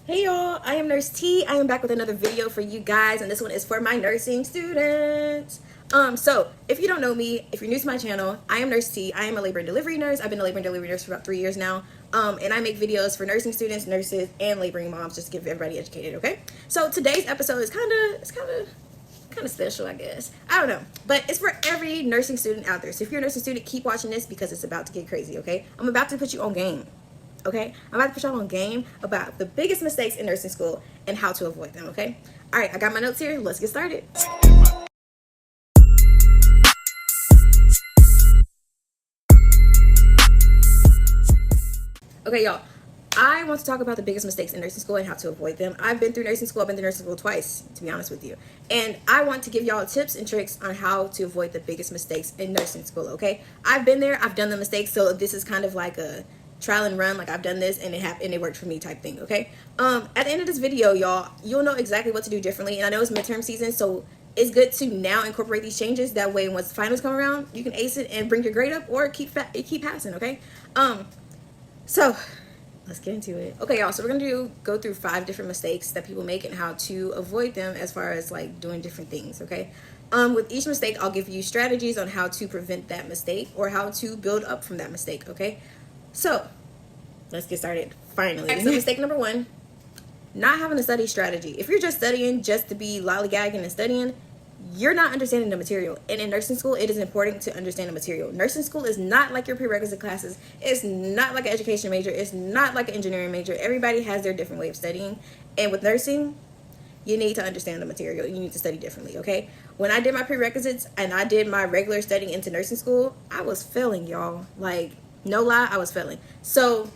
Hey y'all, I am Nurse T. I am back with another video for you guys, and this one is for my nursing students. So if you don't know me, if you're new to my channel, I am Nurse T. I am a labor and delivery nurse. I've been a labor and delivery nurse for about 3 years now. And I make videos for nursing students, nurses, and laboring moms just to get everybody educated, okay? So today's episode is kind of special, I guess. I don't know, but it's for every nursing student out there. So if you're a nursing student, keep watching this because it's about to get crazy, okay? I'm about to put you on game. Okay, I'm about to put y'all on game about the biggest mistakes in nursing school and how to avoid them, okay? All right, I got my notes here. Let's get started. Okay, y'all, I want to talk about the biggest mistakes in nursing school and how to avoid them. I've been through nursing school. I've been through nursing school twice, to be honest with you. And I want to give y'all tips and tricks on how to avoid the biggest mistakes in nursing school, okay? I've been there. I've done the mistakes, so this is kind of like a trial and run, like I've done this and it worked for me type thing, okay? At the end of this video, y'all, you'll know exactly what to do differently. And I know it's midterm season, so it's good to now incorporate these changes. That way, once the finals come around, you can ace it and bring your grade up or keep passing, okay? So let's get into it. Okay, y'all, so we're gonna go through 5 different mistakes that people make and how to avoid them as far as like doing different things, okay? With each mistake, I'll give you strategies on how to prevent that mistake or how to build up from that mistake, okay? So let's get started finally. So mistake number 1, not having a study strategy. If you're just studying just to be lollygagging and studying, you're not understanding the material. And in nursing school, it is important to understand the material. Nursing school is not like your prerequisite classes. It's not like an education major. It's not like an engineering major. Everybody has their different way of studying. And with nursing, you need to understand the material. You need to study differently, okay? When I did my prerequisites and I did my regular studying into nursing school, I was failing, y'all. Like, no lie, I was failing. So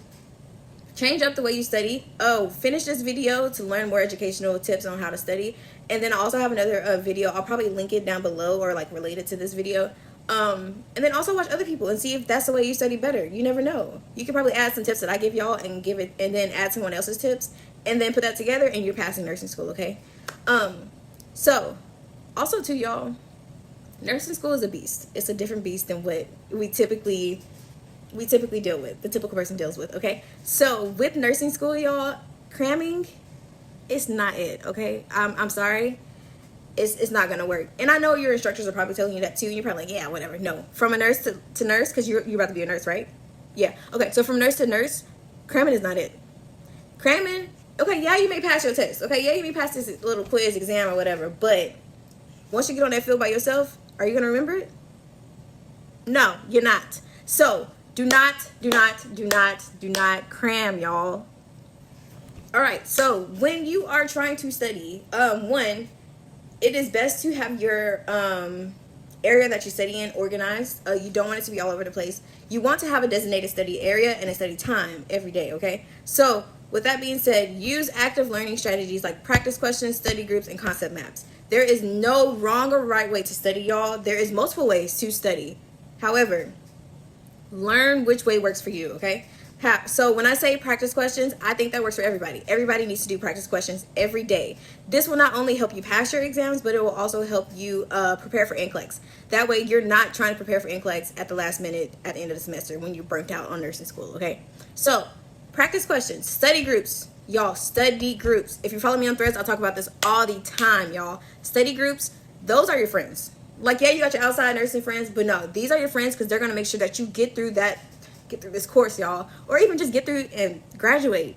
change up the way you study. Finish this video to learn more educational tips on how to study. And then I also have another video. I'll probably link it down below or like related to this video. And then also watch other people and see if that's the way you study better. You never know. You could probably add some tips that I give y'all and then add someone else's tips and then put that together and you're passing nursing school, okay? So also too, y'all, nursing school is a beast. It's a different beast than what we typically deal with, the typical person deals with, okay? So with nursing school, y'all, cramming, it's not it, okay? I'm sorry. It's not gonna work. And I know your instructors are probably telling you that too, and you're probably like, yeah, whatever. No, from a nurse to nurse, because you're about to be a nurse, right? Yeah, okay, so from nurse to nurse, cramming is not it. Cramming, okay, yeah, you may pass your test, okay? Yeah, you may pass this little quiz exam or whatever, but once you get on that field by yourself, are you gonna remember it? No, you're not. So do not cram, y'all. All right, so when you are trying to study, one, it is best to have your area that you study in organized. You don't want it to be all over the place. You want to have a designated study area and a study time every day, okay? So with that being said, use active learning strategies like practice questions, study groups, and concept maps. There is no wrong or right way to study, y'all. There is multiple ways to study. However, learn which way works for you, okay? So when I say practice questions, I think that works for everybody. Everybody needs to do practice questions every day. This will not only help you pass your exams, but it will also help you prepare for NCLEX. That way you're not trying to prepare for NCLEX at the last minute at the end of the semester when you're burnt out on nursing school, okay? So practice questions, study groups. Y'all, study groups. If you follow me on Threads, I'll talk about this all the time, y'all. Study groups, those are your friends. Like, yeah, you got your outside nursing friends, but no, these are your friends because they're going to make sure that you get through this course, y'all, or even just get through and graduate.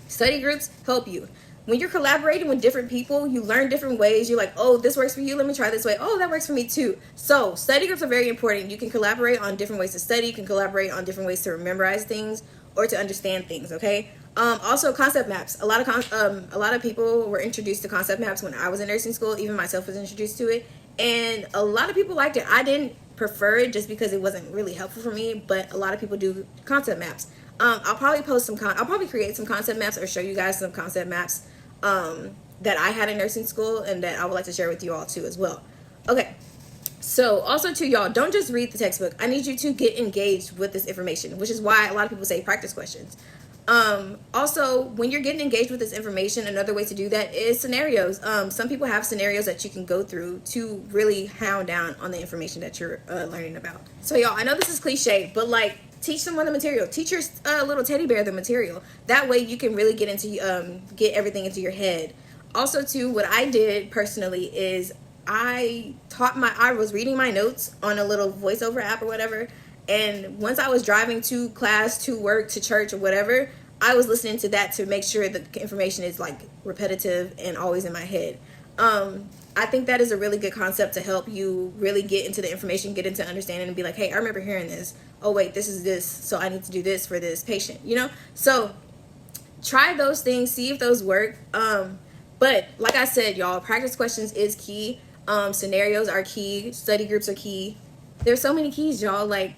Study groups help you. When you're collaborating with different people, you learn different ways. You're like, oh, this works for you. Let me try this way. Oh, that works for me too. So study groups are very important. You can collaborate on different ways to study. You can collaborate on different ways to memorize things or to understand things, okay? Also concept maps. A lot of people were introduced to concept maps when I was in nursing school. Even myself was introduced to it. And a lot of people liked it. I didn't prefer it just because it wasn't really helpful for me, but a lot of people do concept maps. I'll probably I'll probably create some concept maps or show you guys some concept maps that I had in nursing school and that I would like to share with you all too as well. Okay. So also too, y'all, don't just read the textbook. I need you to get engaged with this information, which is why a lot of people say practice questions. Also, when you're getting engaged with this information, another way to do that is scenarios. Some people have scenarios that you can go through to really hound down on the information that you're learning about. So y'all, I know this is cliche, but like Teach someone the material. Teach your little teddy bear the material. That way you can really get into get everything into your head. Also, too, what I did personally is I was reading my notes on a little voiceover app or whatever, and once I was driving to class, to work, to church, or whatever, I was listening to that to make sure the information is like repetitive and always in my head. I think that is a really good concept to help you really get into the information, get into understanding, and be like, hey, I remember hearing this. Oh, wait, this is this, so I need to do this for this patient, you know? So try those things, see if those work. But like I said, y'all, practice questions is key. Scenarios are key. Study groups are key. There's so many keys, y'all. Like,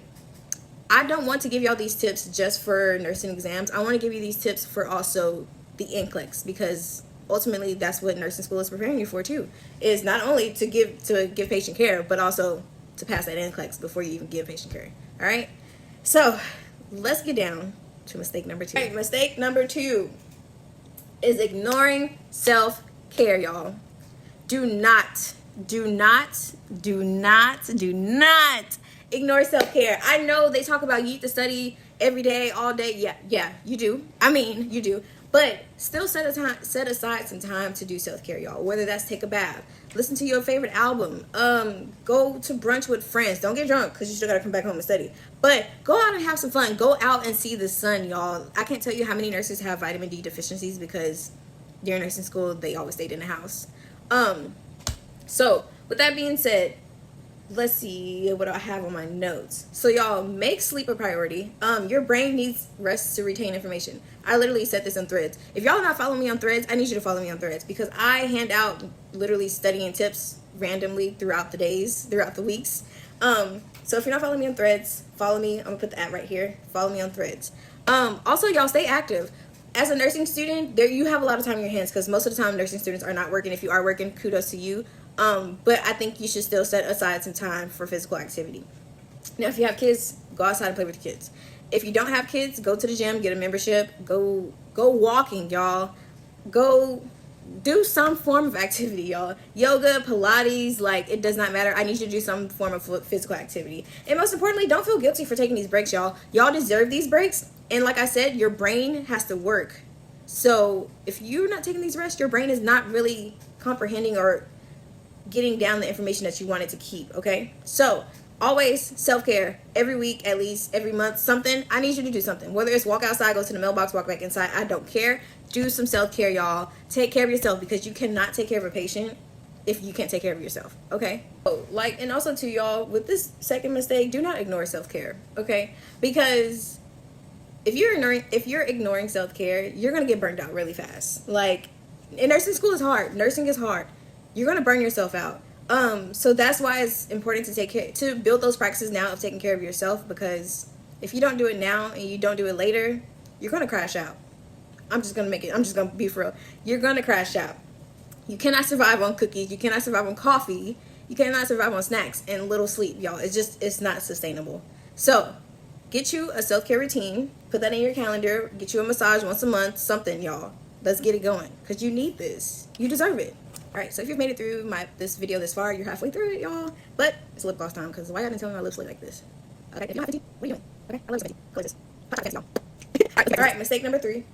I don't want to give y'all these tips just for nursing exams. I want to give you these tips for also the NCLEX, because ultimately that's what nursing school is preparing you for too, is not only to give patient care, but also to pass that NCLEX before you even give patient care. All right, so let's get down to mistake number 2. All right, mistake number 2 is ignoring self-care, y'all. Do not ignore self-care. I know they talk about you need to study every day, all day. Yeah, you do. I mean, you do. But still set aside some time to do self-care, y'all. Whether that's take a bath, listen to your favorite album, go to brunch with friends. Don't get drunk because you still got to come back home and study. But go out and have some fun. Go out and see the sun, y'all. I can't tell you how many nurses have vitamin D deficiencies because during nursing school, they always stayed in the house. So with that being said, let's see what I have on my notes. So y'all, make sleep a priority. Your brain needs rest to retain information. I literally said this on Threads. If y'all are not following me on Threads, I need you to follow me on Threads, because I hand out literally studying tips randomly throughout the days, throughout the weeks. So if you're not following me on Threads, follow me. I'm gonna put the app right here. Follow me on Threads. Also, y'all, stay active. As a nursing student, you have a lot of time in your hands, because most of the time nursing students are not working. If you are working, kudos to you. But I think you should still set aside some time for physical activity. Now, if you have kids, go outside and play with the kids. If you don't have kids, go to the gym, get a membership, go walking, y'all. Go do some form of activity, y'all. Yoga, Pilates, like, it does not matter. I need you to do some form of physical activity. And most importantly, don't feel guilty for taking these breaks, y'all. Y'all deserve these breaks. And like I said, your brain has to work. So if you're not taking these rests, your brain is not really comprehending or getting down the information that you wanted to keep, okay? So always self-care, every week, at least every month, something. I need you to do something, whether it's walk outside, go to the mailbox, walk back inside. I don't care. Do some self-care, y'all. Take care of yourself, because you cannot take care of a patient if you can't take care of yourself, okay? So, like, and also to y'all, with this second mistake, do not ignore self-care, okay? Because if you're ignoring self-care, you're gonna get burned out really fast. Like, and nursing school is hard. Nursing is hard. You're gonna burn yourself out. So that's why it's important to build those practices now of taking care of yourself, because if you don't do it now and you don't do it later, you're gonna crash out. I'm just gonna be for real. You're gonna crash out. You cannot survive on cookies. You cannot survive on coffee. You cannot survive on snacks and little sleep, y'all. It's not sustainable. So get you a self-care routine. Put that in your calendar. Get you a massage once a month, something, y'all. Let's get it going, because you need this. You deserve it. All right, so if you've made it through this video this far, you're halfway through it, y'all. But it's lip gloss time, because why y'all didn't tell me my lips look like this? Okay, if you're not 50, what are you doing? Okay, I love you, 50. Close this. Podcast, y'all. All right, mistake number 3.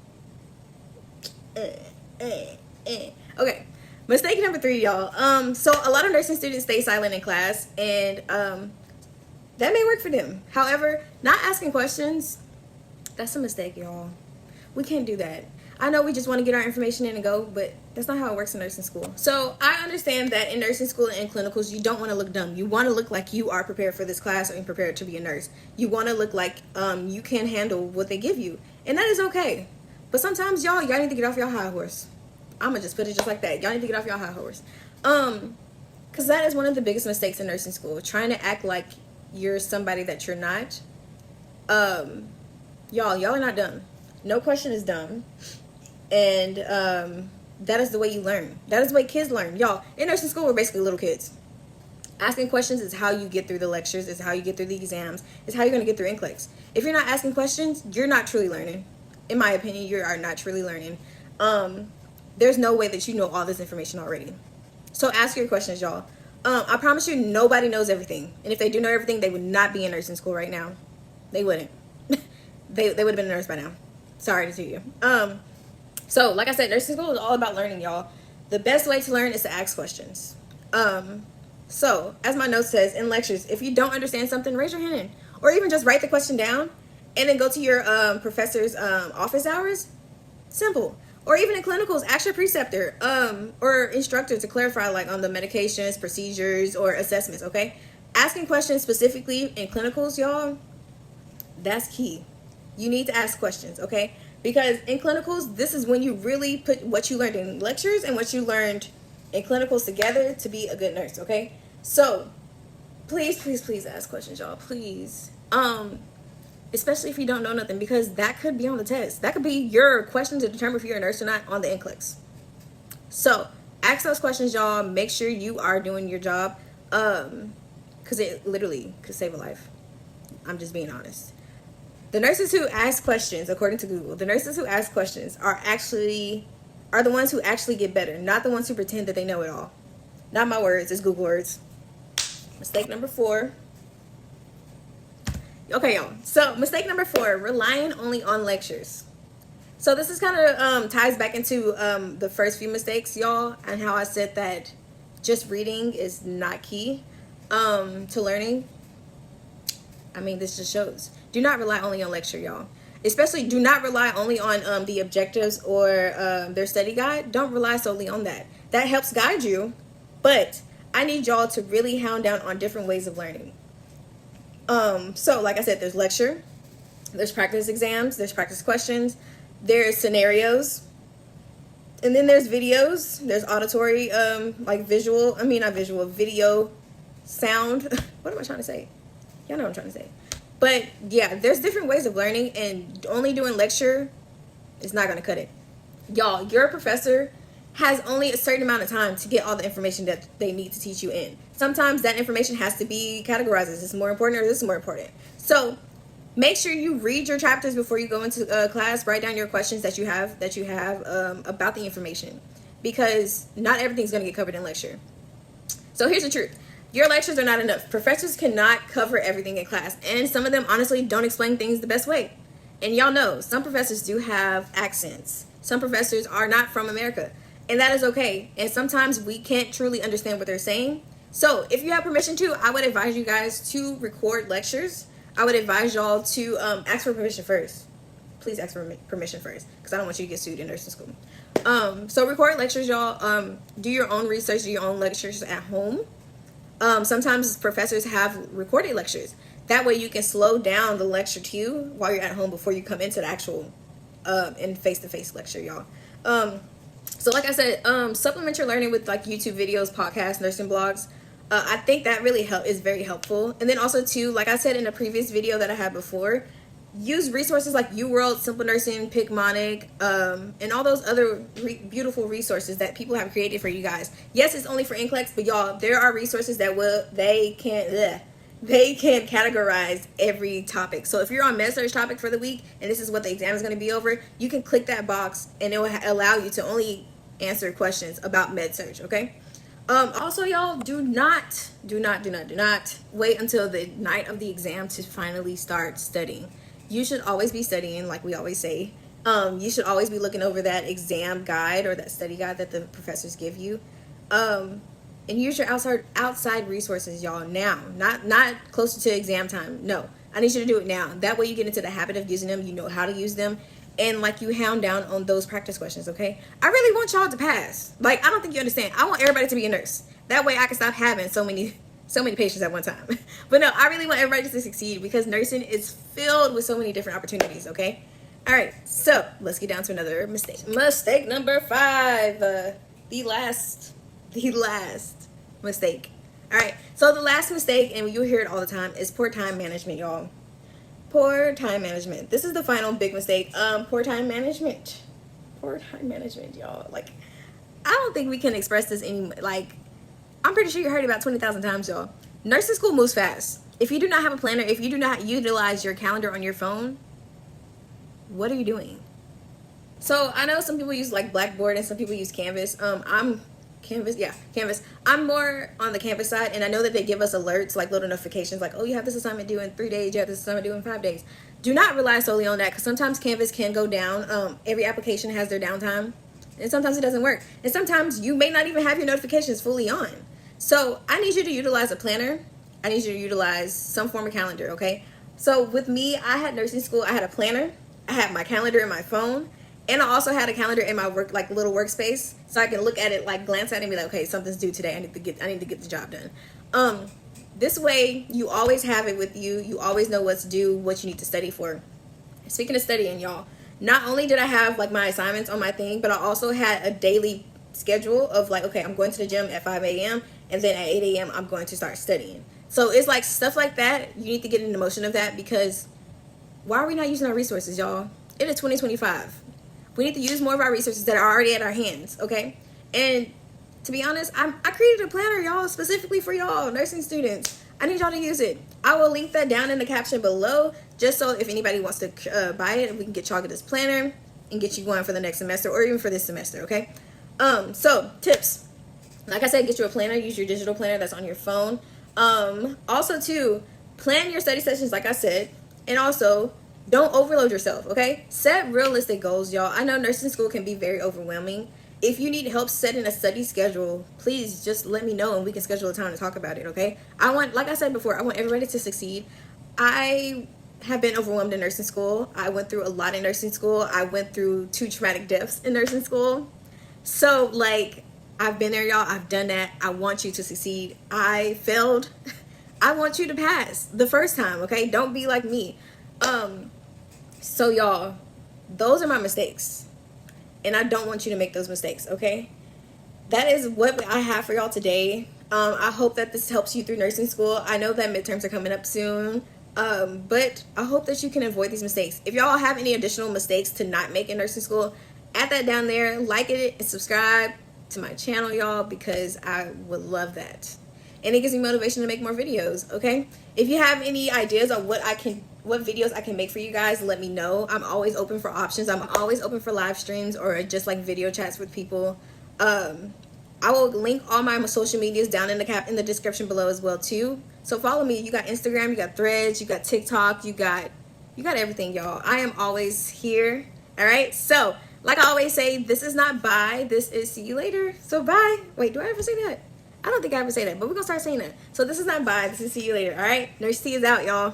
Okay, mistake number 3, y'all. So a lot of nursing students stay silent in class, and that may work for them. However, not asking questions, that's a mistake, y'all. We can't do that. I know we just want to get our information in and go, but that's not how it works in nursing school. So I understand that in nursing school and in clinicals, you don't want to look dumb. You want to look like you are prepared for this class and prepared to be a nurse. You want to look like you can handle what they give you, and that is okay. But sometimes y'all need to get off your high horse. I'm gonna just put it just like that. Y'all need to get off your high horse, because that is one of the biggest mistakes in nursing school. Trying to act like you're somebody that you're not. Y'all are not dumb. No question is dumb. And that is the way you learn. That is the way kids learn. Y'all, in nursing school, we're basically little kids. Asking questions is how you get through the lectures, is how you get through the exams, is how you're going to get through NCLEX. If you're not asking questions, you're not truly learning. In my opinion, you are not truly learning. There's no way that you know all this information already. So ask your questions, y'all. I promise you, nobody knows everything. And if they do know everything, they would not be in nursing school right now. They wouldn't. they would have been a nurse by now. Sorry to tell you. So like I said, nursing school is all about learning, y'all. The best way to learn is to ask questions. So as my note says, in lectures, if you don't understand something, raise your hand, or even just write the question down and then go to your professor's office hours. Simple. Or even in clinicals, ask your preceptor or instructor to clarify, like, on the medications, procedures, or assessments. Okay, asking questions specifically in clinicals, y'all, that's key. You need to ask questions, okay? Because in clinicals, this is when you really put what you learned in lectures and what you learned in clinicals together to be a good nurse, okay? So please, please, please ask questions, y'all. Please. Especially if you don't know nothing, because that could be on the test. That could be your question to determine if you're a nurse or not on the NCLEX. So ask those questions, y'all. Make sure you are doing your job, because it literally could save a life. I'm just being honest. The nurses who ask questions, according to Google, the nurses who ask questions are the ones who actually get better, not the ones who pretend that they know it all. Not my words, it's Google words. Mistake number 4. Okay, y'all. So mistake number 4, relying only on lectures. So this is kind of ties back into the first few mistakes, y'all, and how I said that just reading is not key to learning. I mean, this just shows. Do not rely only on lecture, y'all. Especially do not rely only on the objectives or their study guide. Don't rely solely on that. That helps guide you, but I need y'all to really hound down on different ways of learning. So like I said, there's lecture, there's practice exams, there's practice questions, there's scenarios, and then there's videos, there's auditory, like visual, not visual, video, sound. What am I trying to say? Y'all know what I'm trying to say. But yeah, there's different ways of learning, and only doing lecture is not going to cut it. Y'all, your professor has only a certain amount of time to get all the information that they need to teach you in. Sometimes that information has to be categorized. Is this more important or is this more important? So make sure you read your chapters before you go into class. Write down your questions that you have about the information, because not everything's going to get covered in lecture. So here's the truth. Your lectures are not enough. Professors cannot cover everything in class, and some of them honestly don't explain things the best way. And y'all know, some professors do have accents. Some professors are not from America, and that is okay. And sometimes we can't truly understand what they're saying. So if you have permission to, I would advise you guys to record lectures. I would advise y'all to ask for permission first. Please ask for permission first, because I don't want you to get sued in nursing school. So record lectures, y'all. Do your own research, do your own lectures at home. Sometimes professors have recorded lectures. That way you can slow down the lecture too while you're at home before you come into the actual in face-to-face lecture, y'all. So like I said, supplement your learning with like YouTube videos, podcasts, nursing blogs. I think that really is very helpful. And then also too, like I said in a previous video that I had before, use resources like UWorld, Simple Nursing, Picmonic, and all those other beautiful resources that people have created for you guys. Yes, it's only for NCLEX, but y'all, there are resources that they can categorize every topic. So if you're on med-surg topic for the week and this is what the exam is going to be over, you can click that box and it will allow you to only answer questions about med-surg, okay? Also, y'all, do not wait until the night of the exam to finally start studying. You should always be studying, like we always say. You should always be looking over that exam guide or that study guide that the professors give you. And use your outside resources, y'all, now. Not closer to exam time. No, I need you to do it now. That way you get into the habit of using them. You know how to use them. And like you hound down on those practice questions, okay? I really want y'all to pass. Like, I don't think you understand. I want everybody to be a nurse. That way I can stop having so many patients at one time. But no, I really want everybody to succeed, because nursing is filled with so many different opportunities, okay? All right, so let's get down to another mistake. Mistake number 5, the last mistake. All right, so the last mistake, and you'll hear it all the time, is poor time management, y'all. Poor time management. This is the final big mistake. Poor time management. Poor time management, y'all. Like, I don't think we can express this I'm pretty sure you heard it about 20,000 times, y'all. Nursing school moves fast. If you do not have a planner, if you do not utilize your calendar on your phone, what are you doing? So I know some people use like Blackboard and some people use Canvas. Canvas. I'm more on the Canvas side, and I know that they give us alerts, like little notifications, like, oh, you have this assignment due in 3 days, you have this assignment due in 5 days. do not rely solely on that, because sometimes Canvas can go down. Every application has their downtime, and sometimes it doesn't work. And sometimes you may not even have your notifications fully on. So I need you to utilize a planner. I need you to utilize some form of calendar, okay? So with me, I had nursing school. I had a planner. I had my calendar in my phone. And I also had a calendar in my work, like little workspace, so I can look at it, like glance at it and be like, okay, something's due today. I need to get the job done. This way, you always have it with you. You always know what's due, what you need to study for. Speaking of studying, y'all, not only did I have like my assignments on my thing, but I also had a daily schedule of like, okay, I'm going to the gym at 5 a.m. and then at 8 a.m. I'm going to start studying. So it's like stuff like that. You need to get in the motion of that, because why are we not using our resources, y'all? It is 2025. We need to use more of our resources that are already at our hands, okay? And to be honest, I created a planner, y'all, specifically for y'all, nursing students. I need y'all to use it. I will link that down in the caption below, just so if anybody wants to buy it, we can get y'all this planner and get you going for the next semester, or even for this semester, okay? So tips. Like I said, get you a planner. Use your digital planner that's on your phone. Also, too, plan your study sessions, like I said, and also don't overload yourself, okay? Set realistic goals, y'all. I know nursing school can be very overwhelming. If you need help setting a study schedule, please just let me know and we can schedule a time to talk about it, okay? Like I said before, I want everybody to succeed. I have been overwhelmed in nursing school. I went through a lot in nursing school. I went through 2 traumatic deaths in nursing school. So, like, I've been there, y'all. I've done that. I want you to succeed. I failed. I want you to pass the first time, okay? Don't be like me. So y'all, those are my mistakes, and I don't want you to make those mistakes, okay? That is what I have for y'all today. I hope that this helps you through nursing school. I know that midterms are coming up soon, but I hope that you can avoid these mistakes. If y'all have any additional mistakes to not make in nursing school, add that down there, like it, and subscribe to my channel, y'all, because I would love that. And it gives me motivation to make more videos, okay? If you have any ideas on what videos I can make for you guys, let me know. I'm always open for options. I'm always open for live streams or just like video chats with people. I will link all my social medias down in the description below as well too. So follow me. You got Instagram, you got Threads, you got TikTok, you got everything, y'all. I am always here. All right. So like I always say, this is not bye. This is see you later. So bye. Wait, do I ever say that? I don't think I ever say that, but we're gonna start saying that. So this is not bye. This is see you later. All right. Nurse T is out, y'all.